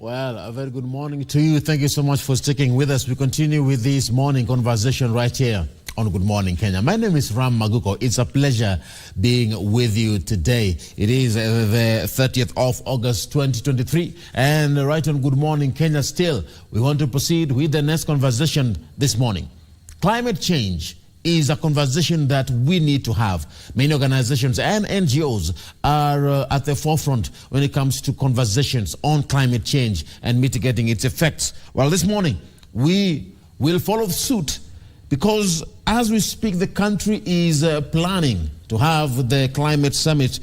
Well, a very good morning to you. Thank you so much for sticking with us. We continue with this morning conversation right here on Good Morning Kenya. My name is Aguko. It's a pleasure being with you today. It is the 30th of August 2023, and right on Good Morning Kenya still, we want to proceed with the next conversation this morning. Climate change is a conversation that we need to have. Many organizations and NGOs are at the forefront when it comes to conversations on climate change and mitigating its effects. Well, this morning, we will follow suit because as we speak, the country is planning to have the climate summit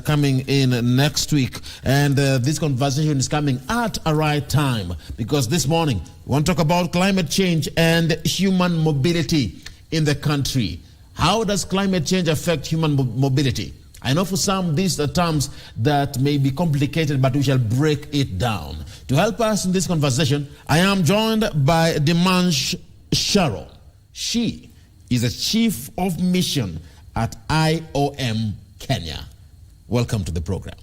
coming in next week. And this conversation is coming at a right time because this morning, we want to talk about climate change and human mobility in the country. How does climate change affect human mobility? I know for some these are terms that may be complicated, but we shall break it down. To help us in this conversation, I am joined by Dimanche Sharon. She is a Chief of Mission at IOM Kenya. Welcome to the program.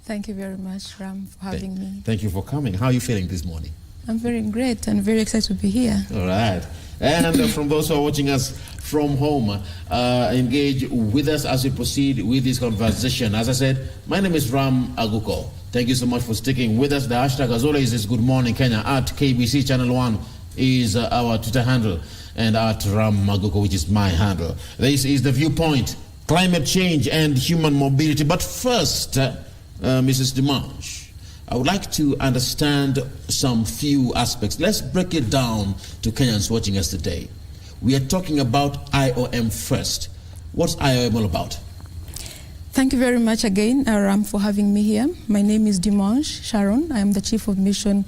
Thank you very much, Ram, for having me. Thank you for coming. How are you feeling this morning? I'm very great and very excited to be here. All right. And from those who are watching us from home, engage with us as we proceed with this conversation. As I said, my name is Aguko. Thank you so much for sticking with us. The hashtag, as always, is Good Morning Kenya. At KBC Channel 1 is our Twitter handle, and at Aguko, which is my handle. This is The Viewpoint, climate change and human mobility. But first, Mrs. Dimanche, I would like to understand some few aspects. Let's break it down to Kenyans watching us today. We are talking about IOM first. What's IOM all about? Thank you very much again, Ram, for having me here. My name is Dimanche Sharon. I am the Chief of Mission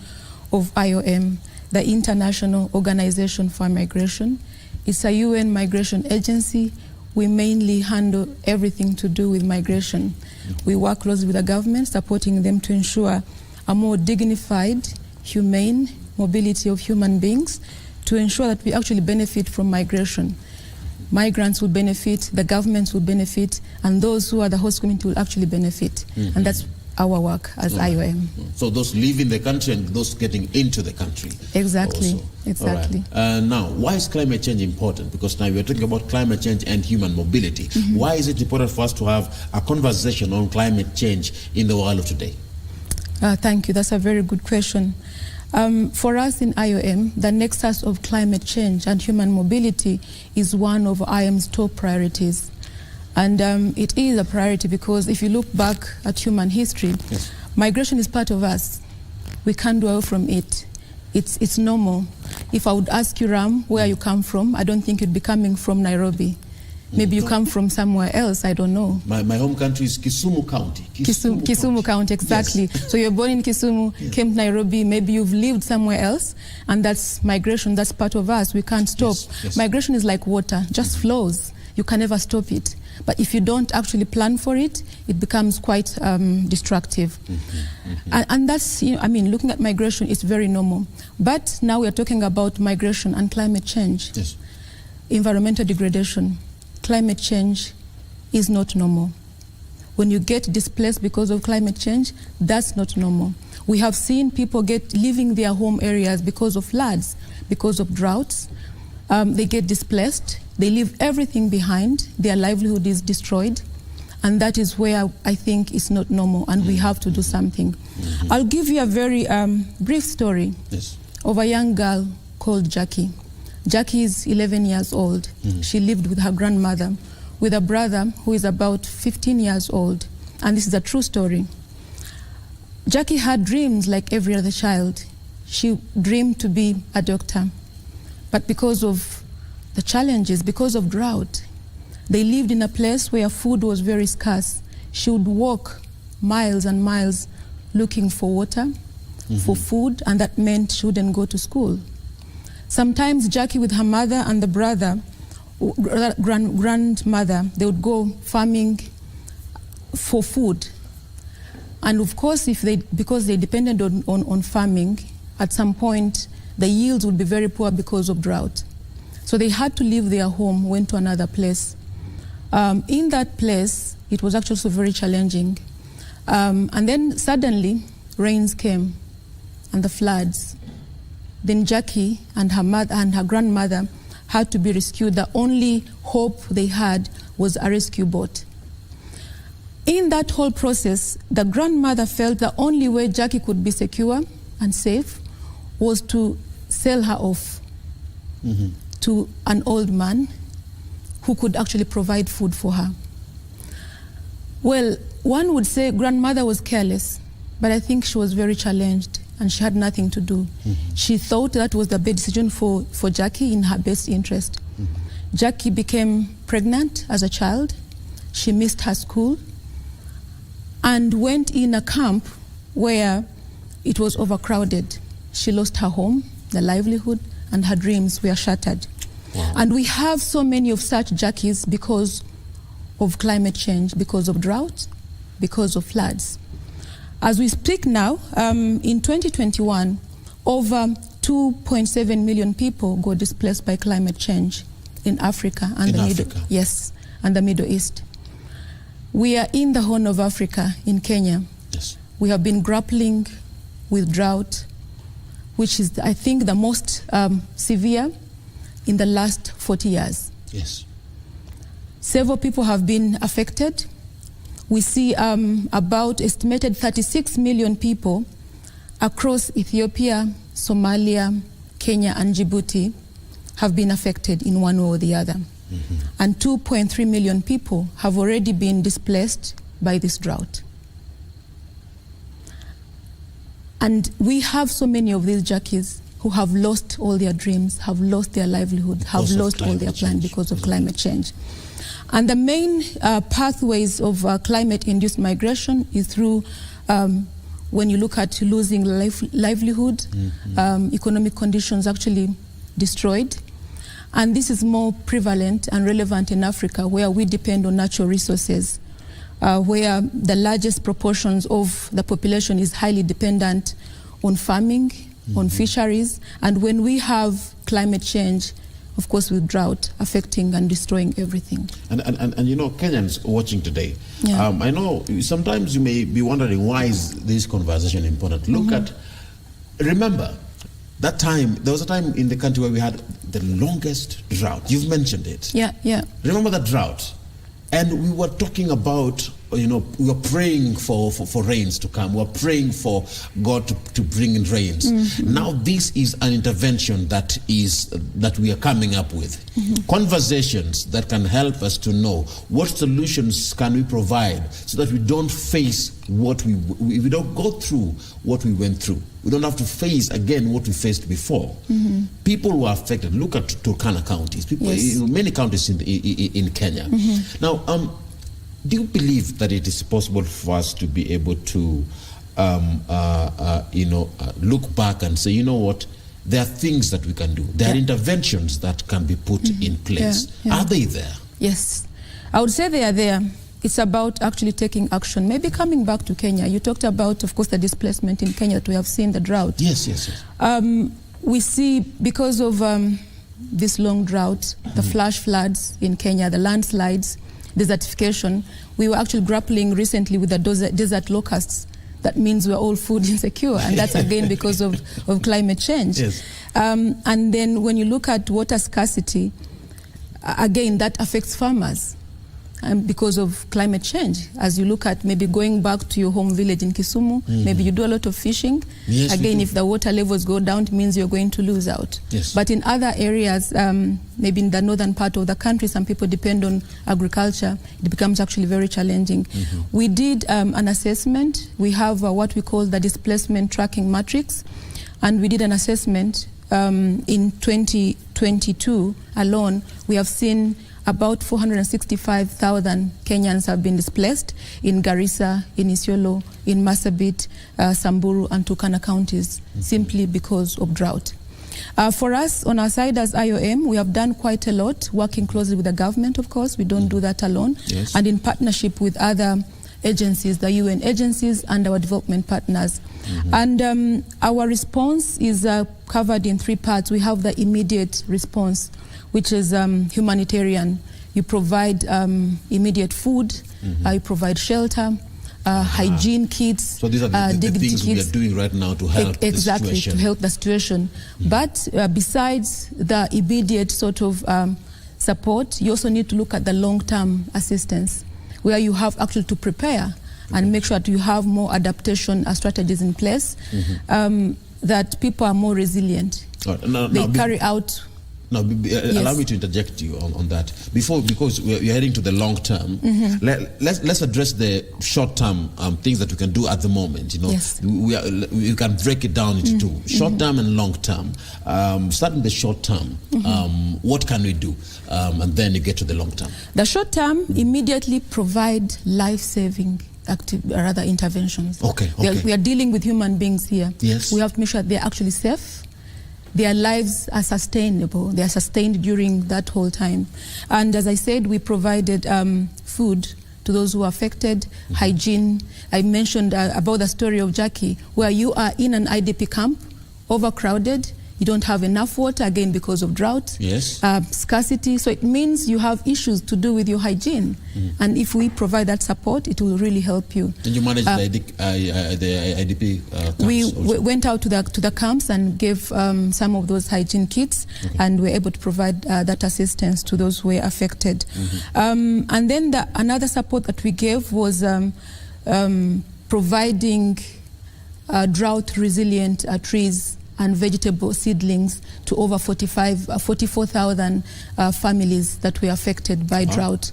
of IOM, the International Organization for Migration. It's a UN migration agency. We mainly handle everything to do with migration. We work closely with the government, supporting them to ensure a more dignified, humane mobility of human beings, to ensure that we actually benefit from migration. Migrants will benefit, the governments will benefit, and those who are the host community will actually benefit. And that's our work as IOM. So those leaving the country and those getting into the country. Exactly, also. exactly. Right. Now, why is climate change important? Because now we're talking about climate change and human mobility. Why is it important for us to have a conversation on climate change in the world of today? Thank you, that's a very good question. For us in IOM, the nexus of climate change and human mobility is one of IOM's top priorities. And it is a priority because if you look back at human history, yes, migration is part of us. We can't dwell from it. It's normal. If I would ask you, Ram, where you come from, I don't think you'd be coming from Nairobi. Maybe you come from somewhere else, I don't know. My home country is Kisumu County. Kisumu County, exactly. Yes. So you're born in Kisumu, yes, came to Nairobi, maybe you've lived somewhere else, and that's migration, that's part of us. We can't stop. Yes. Yes. Migration is like water, just flows. You can never stop it. But if you don't actually plan for it, it becomes quite destructive. And that's, I mean, looking at migration, it's very normal. But now we are talking about migration and climate change. Yes. Environmental degradation. Climate change is not normal. When you get displaced because of climate change, that's not normal. We have seen people leaving their home areas because of floods, because of droughts. They get displaced. They leave everything behind. Their livelihood is destroyed. And that is where I think it's not normal, and we have to do something. I'll give you a very brief story, yes, of a young girl called Jackie. Jackie is 11 years old. She lived with her grandmother, with a brother who is about 15 years old. And this is a true story. Jackie had dreams like every other child. She dreamed to be a doctor. But because of the challenges, because of drought, they lived in a place where food was very scarce. She would walk miles and miles looking for water, for food, and that meant she wouldn't go to school. Sometimes Jackie with her mother and the brother, grandmother, they would go farming for food. And of course, because they depended on farming, at some point, the yields would be very poor because of drought. So they had to leave their home, went to another place. In that place, it was actually very challenging. And then suddenly, rains came. and the floods. Then Jackie and her mother and her grandmother had to be rescued. The only hope they had was a rescue boat. In that whole process, the grandmother felt the only way Jackie could be secure and safe was to sell her off to an old man who could actually provide food for her. Well, one would say grandmother was careless, but I think she was very challenged and she had nothing to do. She thought that was the best decision for Jackie in her best interest. Jackie became pregnant as a child. She missed her school and went in a camp where it was overcrowded. She lost her home, the livelihood, and her dreams were shattered. Wow. And we have so many of such Jackies because of climate change, because of drought, because of floods. As we speak now, in 2021, over 2.7 million people got displaced by climate change in Africa and the Middle East. We are in the Horn of Africa in Kenya. Yes. We have been grappling with drought, which is, I think, the most severe in the last 40 years. Yes. Several people have been affected. We see about estimated 36 million people across Ethiopia, Somalia, Kenya, and Djibouti have been affected in one way or the other. And 2.3 million people have already been displaced by this drought. And we have so many of these Jackies who have lost all their dreams, have lost their livelihood, have lost all their plans because of climate change. And the main pathways of climate-induced migration is through, when you look at losing livelihood, economic conditions actually destroyed. And this is more prevalent and relevant in Africa, where we depend on natural resources, where the largest proportions of the population is highly dependent on farming, on fisheries. And when we have climate change, of course, with drought affecting and destroying everything. And you know, Kenyans watching today, I know sometimes you may be wondering, why is this conversation important? Look at, remember, that time, there was a time in the country where we had the longest drought. You've mentioned it. Yeah. Remember that drought? And we were talking about, you know, we were praying for rains to come. We were praying for God to bring in rains. Now this is an intervention that we are coming up with. Conversations that can help us to know what solutions can we provide so that we don't face what we don't go through what we went through. We don't have to face again what we faced before. People who are affected, look at Turkana counties, people, many counties in Kenya. Now, do you believe that it is possible for us to be able to, look back and say, you know what, there are things that we can do. There are interventions that can be put in place. Are they there? Yes, I would say they are there. It's about actually taking action. Maybe coming back to Kenya, you talked about, of course, the displacement in Kenya that we have seen, the drought. Yes. We see, because of this long drought, the flash floods in Kenya, the landslides, desertification, we were actually grappling recently with the desert locusts. That means we're all food insecure, and that's again because of climate change. Yes. And then when you look at water scarcity, again, that affects farmers. Because of climate change. As you look at maybe going back to your home village in Kisumu, maybe you do a lot of fishing. Yes, again, if the water levels go down, it means you're going to lose out. Yes. But in other areas, maybe in the northern part of the country, some people depend on agriculture. It becomes actually very challenging. We did an assessment. We have what we call the displacement tracking matrix, and we did an assessment in 2022 alone. We have seen about 465,000 Kenyans have been displaced in Garissa, in Isiolo, in Marsabit, Samburu, and Turkana counties, simply because of drought. For us, on our side as IOM, we have done quite a lot, working closely with the government, of course. We don't do that alone. Yes. And in partnership with other agencies, the UN agencies and our development partners. And our response is covered in three parts. We have the immediate response, which is humanitarian. You provide immediate food, you provide shelter, hygiene kits. So these are the things we are doing right now to help the situation. To help the situation. But besides the immediate sort of support, you also need to look at the long-term assistance, where you have actually to prepare and make sure that you have more adaptation strategies in place, that people are more resilient. They carry out... Now, allow me to interject you on that. Because we're heading to the long term, let's address the short term things that we can do at the moment. You know, yes. we can break it down into two: short term and long term. Starting the short term, what can we do, and then you get to the long term. The short term immediately provide life-saving interventions. Okay. We are dealing with human beings here. Yes. We have to make sure they're actually safe. Their lives are sustainable. They are sustained during that whole time. And as I said, we provided food to those who are affected, hygiene. I mentioned about the story of Jackie, where you are in an IDP camp, overcrowded. You don't have enough water, again, because of drought, yes. Scarcity. So it means you have issues to do with your hygiene. And if we provide that support, it will really help you. Did you manage the IDP camps? We went out to the camps and gave some of those hygiene kits, and were able to provide that assistance to those who were affected. And then another support that we gave was providing drought-resilient trees and vegetable seedlings to over 44,000 families that were affected by drought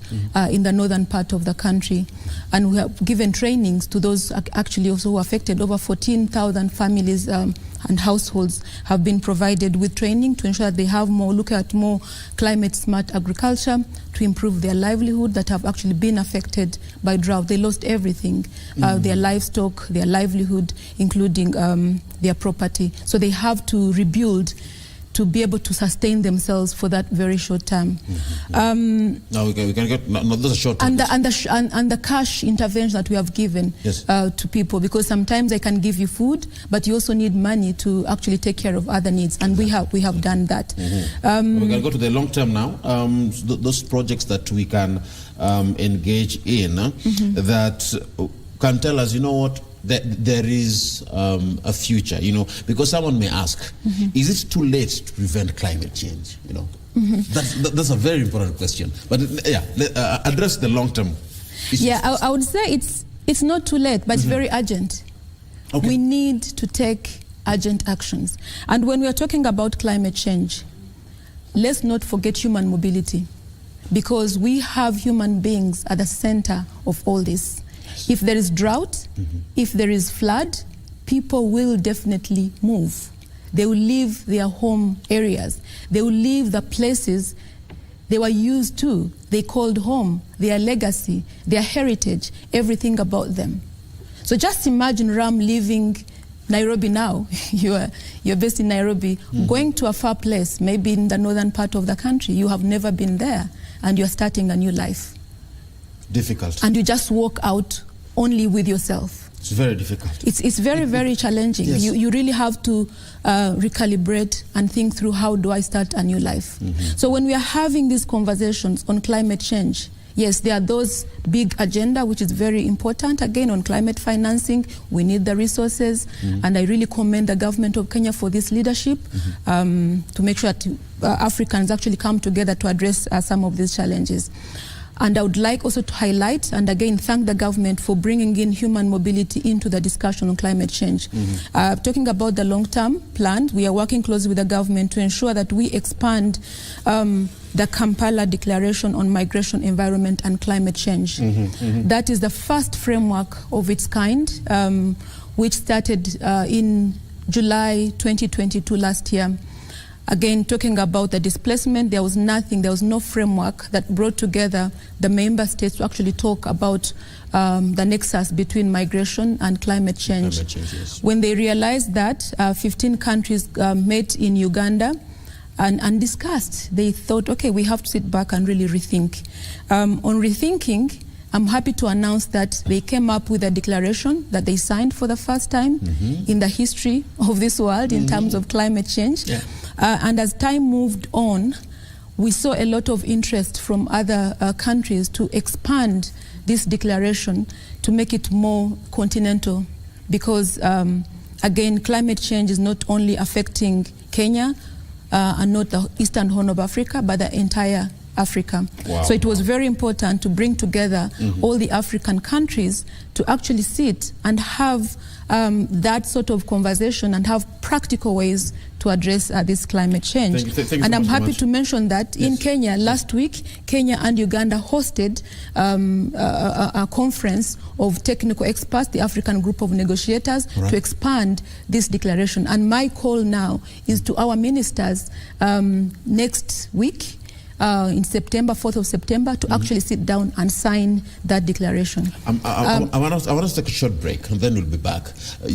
in the northern part of the country. And we have given trainings to those actually also who affected. Over 14,000 families and households have been provided with training to ensure that they have look at more climate-smart agriculture to improve their livelihood that have actually been affected by drought. They lost everything, their livestock, their livelihood, including their property. So they have to rebuild to be able to sustain themselves for that very short time. Now we can get those are short term. And the cash intervention that we have given to people, because sometimes I can give you food, but you also need money to actually take care of other needs, and we have done that. We can go to the long term now. Those projects that we can engage in that can tell us, you know what, there is a future, you know, because someone may ask, is it too late to prevent climate change? You know, that's a very important question. But address the long-term issues. Yeah, I would say it's not too late, but it's very urgent. Okay. We need to take urgent actions. And when we are talking about climate change, let's not forget human mobility, because we have human beings at the center of all this. If there is drought, if there is flood, people will definitely move. They will leave their home areas. They will leave the places they were used to, they called home, their legacy, their heritage, everything about them. So just imagine Ram leaving Nairobi now. You're based in Nairobi, going to a far place, maybe in the northern part of the country. You have never been there, and you're starting a new life. Difficult. And you just walk out only with yourself. It's very difficult. It's very, very challenging. Yes. You really have to recalibrate and think through, how do I start a new life? So when we are having these conversations on climate change, yes, there are those big agenda, which is very important. Again, on climate financing, we need the resources. And I really commend the government of Kenya for this leadership to make sure that Africans actually come together to address some of these challenges. And I would like also to highlight and again thank the government for bringing in human mobility into the discussion on climate change. Talking about the long-term plan, we are working closely with the government to ensure that we expand the Kampala Declaration on Migration, Environment and Climate Change. That is the first framework of its kind, which started in July 2022 last year. Again, talking about the displacement, there was no framework that brought together the member states to actually talk about the nexus between migration and climate change. When they realized that, 15 countries met in Uganda and discussed. They thought, okay, we have to sit back and really rethink. On rethinking, I'm happy to announce that they came up with a declaration that they signed for the first time in the history of this world in terms of climate change. And as time moved on, we saw a lot of interest from other countries to expand this declaration to make it more continental, because again, climate change is not only affecting Kenya and not the Eastern Horn of Africa, but the entire Africa. Wow. So it was very important to bring together all the African countries to actually sit and have that sort of conversation and have practical ways to address this climate change. Thank you and so I'm happy much. to mention that in Kenya last week, Kenya and Uganda hosted a conference of technical experts, the African Group of Negotiators, to expand this declaration. And my call now is to our ministers next week, in September, 4th of September, to actually sit down and sign that declaration. I want us to take a short break, and then we'll be back.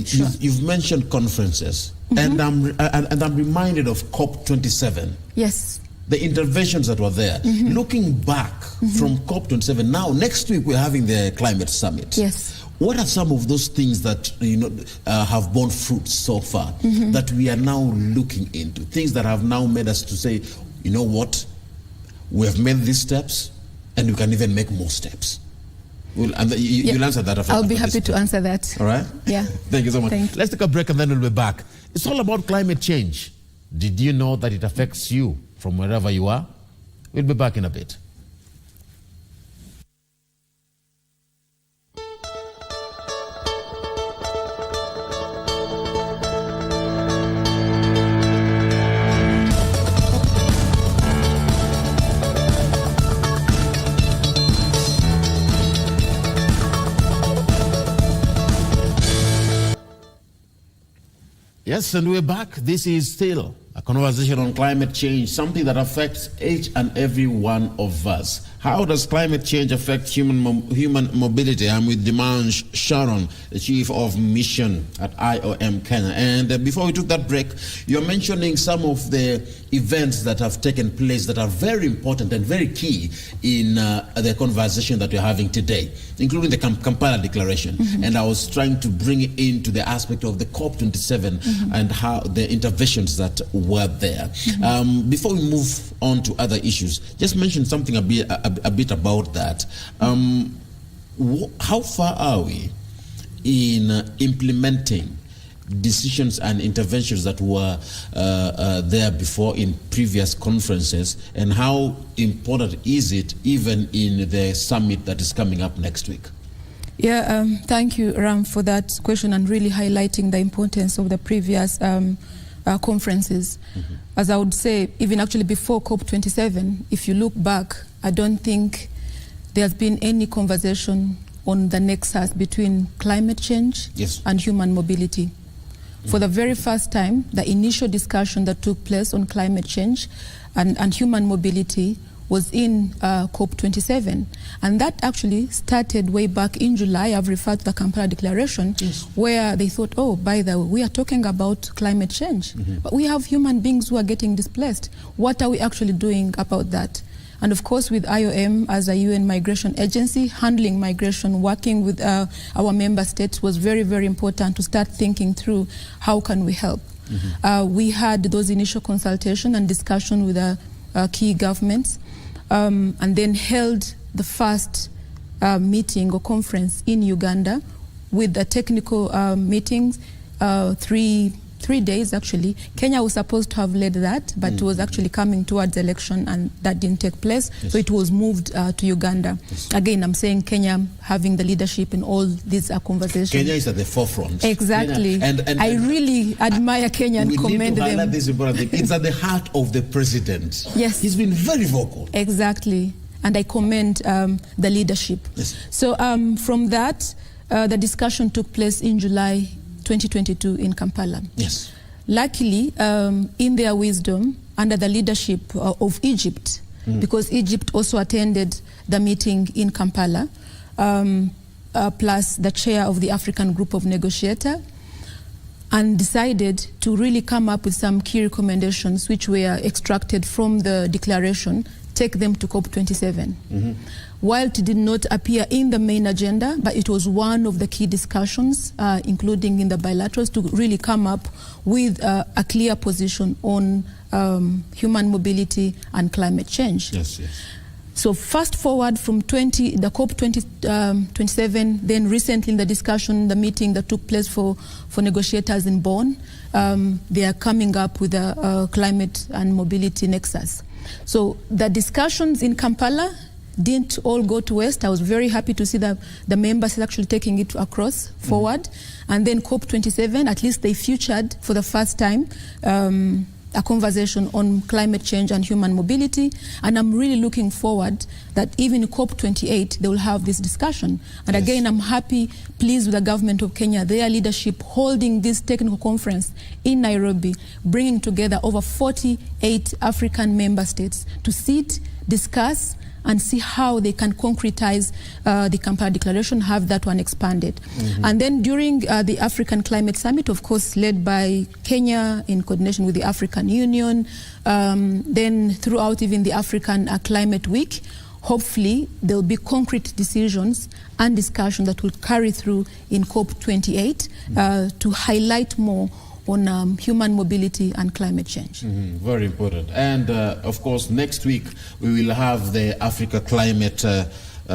Sure. You've mentioned conferences, and I'm reminded of COP27. Yes. The interventions that were there. Looking back from COP27, now next week we're having the climate summit. Yes. What are some of those things that have borne fruit so far that we are now looking into? Things that have now made us to say, you know what? We have made these steps, and we can even make more steps. You'll answer that after. I'll be happy to answer that. All right? Yeah. Thank you so much. Thank you. Let's take a break, and then we'll be back. It's all about climate change. Did you know that it affects you from wherever you are? We'll be back in a bit. Yes, and we're back. This is still a conversation on climate change, something that affects each and every one of us. How does climate change affect human mobility? I'm with Dimanche, Sharon, the Chief of Mission at IOM Kenya. And before we took that break, you're mentioning some of the events that have taken place that are very important and very key in the conversation that we're having today, including the Kampala Declaration. And I was trying to bring it into the aspect of the COP27 and how the interventions that were there. Before we move on to other issues, just mention something a bit about that. How far are we in implementing decisions and interventions that were there before in previous conferences, and how important is it even in the summit that is coming up next week? Yeah, thank you, Ram, for that question and really highlighting the importance of the previous conferences. As I would say, even actually before COP27, if you look back, I don't think there's been any conversation on the nexus between climate change and human mobility. For the very first time, the initial discussion that took place on climate change and human mobility was in COP27. And that actually started way back in July. I've referred to the Kampala Declaration, where they thought, oh, by the way, we are talking about climate change, but we have human beings who are getting displaced. What are we actually doing about that? And of course, with IOM as a UN migration agency, handling migration, working with our member states was very, very important to start thinking through how can we help. We had those initial consultation and discussion with key governments, and then held the first meeting or conference in Uganda with the technical meetings, 3 days actually. Kenya was supposed to have led that, but it was actually coming towards election and that didn't take place. So it was moved to Uganda. Again, I'm saying Kenya having the leadership in all these conversations. Kenya is at the forefront. Exactly. And I really admire Kenya and commend them. We need to highlight this important thing. It's at the heart of the president. Yes. He's been very vocal. Exactly. And I commend the leadership. So from that, the discussion took place in July 2022 in Kampala. Yes. Luckily, in their wisdom, under the leadership of Egypt, because Egypt also attended the meeting in Kampala, plus the chair of the African Group of Negotiators, and decided to really come up with some key recommendations which were extracted from the declaration, take them to COP27. While it did not appear in the main agenda, but it was one of the key discussions, including in the bilaterals, to really come up with a clear position on human mobility and climate change. So fast forward from the COP 27, then recently in the discussion, the meeting that took place for negotiators in Bonn, they are coming up with a climate and mobility nexus. So the discussions in Kampala didn't all go to waste. I was very happy to see the members actually taking it across forward. And then COP 27, at least they featured for the first time a conversation on climate change and human mobility. And I'm really looking forward that even in COP 28, they will have this discussion. And again, I'm happy, pleased with the government of Kenya, their leadership holding this technical conference in Nairobi, bringing together over 48 African member states to sit, discuss, and see how they can concretize the Kampala Declaration, have that one expanded. And then during the African Climate Summit, of course, led by Kenya in coordination with the African Union, then throughout even the African Climate Week, hopefully there will be concrete decisions and discussion that will carry through in COP 28 to highlight more on human mobility and climate change. Very important. And of course, next week we will have the Africa Climate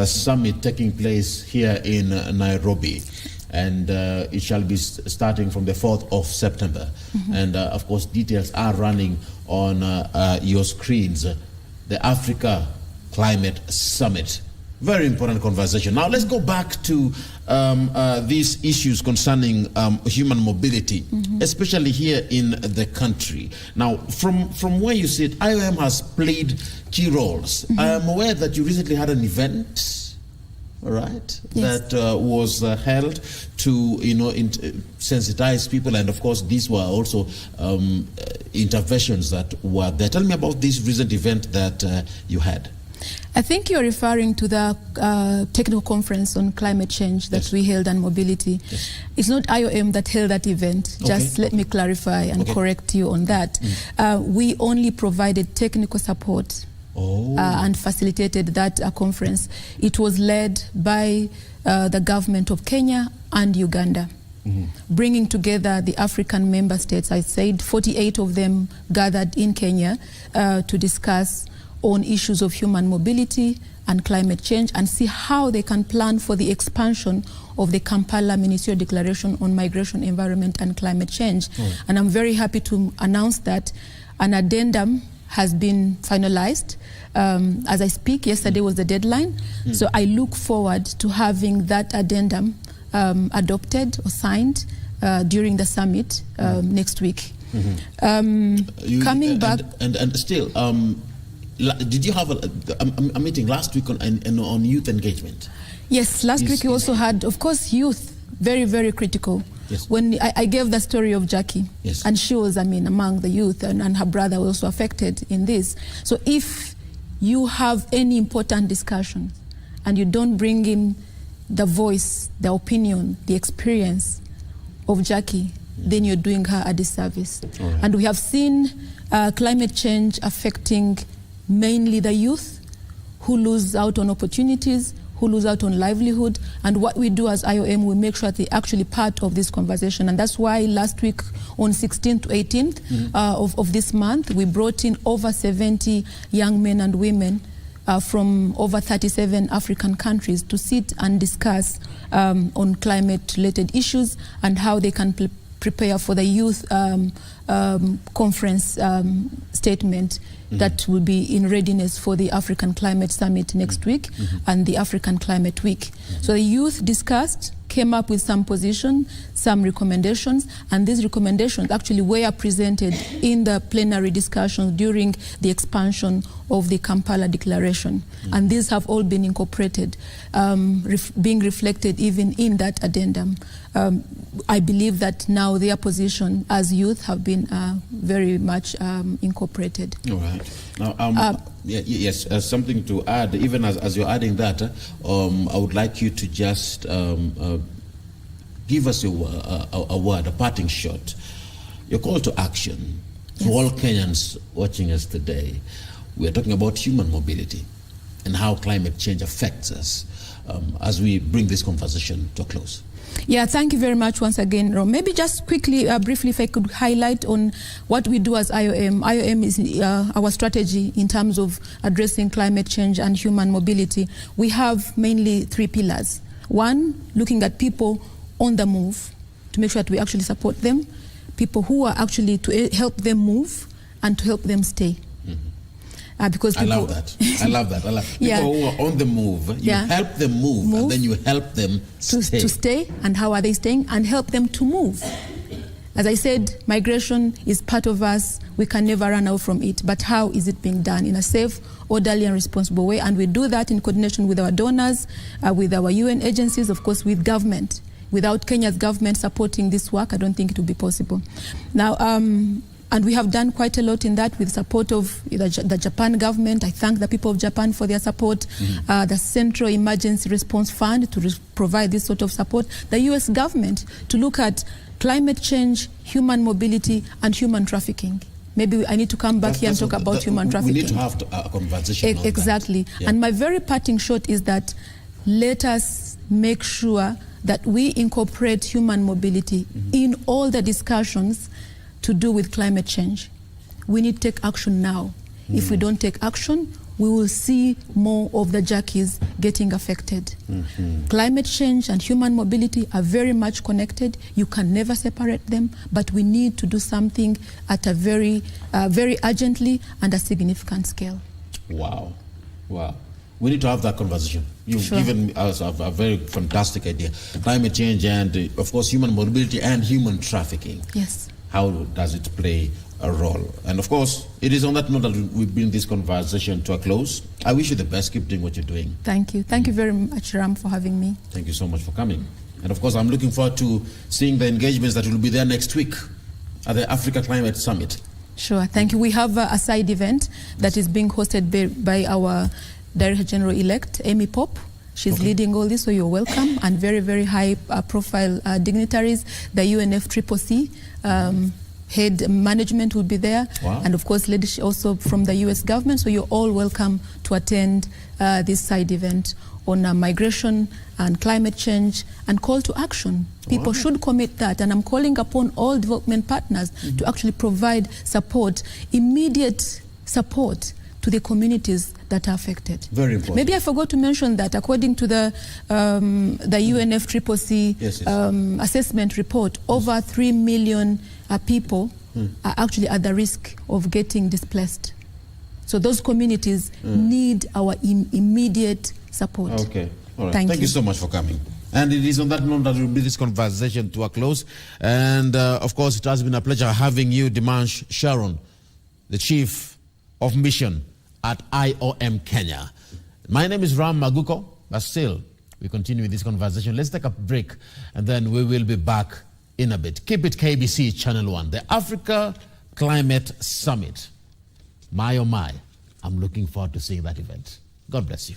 Summit taking place here in Nairobi. And it shall be starting from the 4th of September. And of course, details are running on your screens. The Africa Climate Summit. Very important conversation. Now let's go back to these issues concerning human mobility, especially here in the country. Now, from where you sit, IOM has played key roles. I am aware that you recently had an event, all right, that was held to, sensitize people, and of course, these were also interventions that were there. Tell me about this recent event that you had. I think you're referring to the technical conference on climate change that we held and mobility. It's not IOM that held that event. Just let me clarify and correct you on that. We only provided technical support and facilitated that conference. It was led by the government of Kenya and Uganda. Bringing together the African member states. I said 48 of them gathered in Kenya to discuss on issues of human mobility and climate change and see how they can plan for the expansion of the Kampala Ministerial Declaration on Migration, Environment and Climate Change. And I'm very happy to announce that an addendum has been finalized. As I speak, yesterday was the deadline. So I look forward to having that addendum adopted or signed during the summit next week. Coming back... And still... did you have a meeting last week on youth engagement? Yes, last week we also had, of course, youth, very, very critical. When I gave the story of Jackie, and she was, among the youth, and her brother was also affected in this. So if you have any important discussion and you don't bring in the voice, the opinion, the experience of Jackie, then you're doing her a disservice. And we have seen climate change affecting mainly the youth who lose out on opportunities, who lose out on livelihood. And what we do as IOM, we make sure that they're actually part of this conversation. And that's why last week on 16th to 18th of this month, we brought in over 70 young men and women from over 37 African countries to sit and discuss on climate-related issues and how they can prepare for the youth conference statement that will be in readiness for the African Climate Summit next week and the African Climate Week. So the youth discussed, came up with some position, some recommendations, and these recommendations actually were presented in the plenary discussions during the expansion of the Kampala Declaration. And these have all been incorporated, being reflected even in that addendum. I believe that now their position as youth have been very much incorporated. All right. Now, yes, something to add, even as you're adding that, I would like you to just give us a word, a parting shot, your call to action to all Kenyans watching us today. We are talking about human mobility and how climate change affects us as we bring this conversation to a close. Yeah, thank you very much once again, Rom. Maybe just quickly, briefly, if I could highlight on what we do as IOM. IOM is our strategy in terms of addressing climate change and human mobility. We have mainly 3 pillars. One, looking at people on the move to make sure that we actually support them, people who are actually to help them move and to help them stay. Because people, I love that. I love that. Yeah. People who are on the move, you help them move, and then you help them to stay. And how are they staying? And help them to move. As I said, migration is part of us. We can never run out from it. But how is it being done? In a safe, orderly, and responsible way. And we do that in coordination with our donors, with our UN agencies, of course, with government. Without Kenya's government supporting this work, I don't think it would be possible. Now, and we have done quite a lot in that with support of the Japan government. I thank the people of Japan for their support. The Central Emergency Response Fund to provide this sort of support. The US government to look at climate change, human mobility, and human trafficking. Maybe I need to come back here and talk about human trafficking. We need to have a conversation on exactly. That. Yeah. And my very parting shot is that let us make sure that we incorporate human mobility in all the discussions to do with climate change. We need to take action now. If we don't take action, we will see more of the jackies getting affected. Climate change and human mobility are very much connected. You can never separate them, but we need to do something at a very urgently and a significant scale. Wow. Wow. We need to have that conversation. You've given us a very fantastic idea. Climate change and, of course, human mobility and human trafficking. Yes. How does it play a role? And of course, it is on that note that we bring this conversation to a close. I wish you the best. Keep doing what you're doing. Thank you. Thank you very much, Ram, for having me. Thank you so much for coming. And of course, I'm looking forward to seeing the engagements that will be there next week at the Africa Climate Summit. Sure. Thank you. We have a side event that is being hosted by our Director General-elect, Amy Pope. She's leading all this, so you're welcome, and very, very high-profile dignitaries. The UNFCCC head management will be there, and of course, leadership also from the US government. So you're all welcome to attend this side event on migration and climate change and call to action. People should commit that, and I'm calling upon all development partners to actually provide support, immediate support to the communities that are affected. Very important. Maybe I forgot to mention that according to the UNFCCC assessment report, over 3 million people are actually at the risk of getting displaced. So those communities need our immediate support. Okay. All right. Thank you so much for coming. And it is on that note that we'll bring this conversation to a close. And of course, it has been a pleasure having you, Dimanche Sharon, the Chief of Mission at IOM Kenya. My name is Aguko, but still, we continue with this conversation. Let's take a break, and then we will be back in a bit. Keep it KBC Channel 1, the Africa Climate Summit. My oh my, I'm looking forward to seeing that event. God bless you.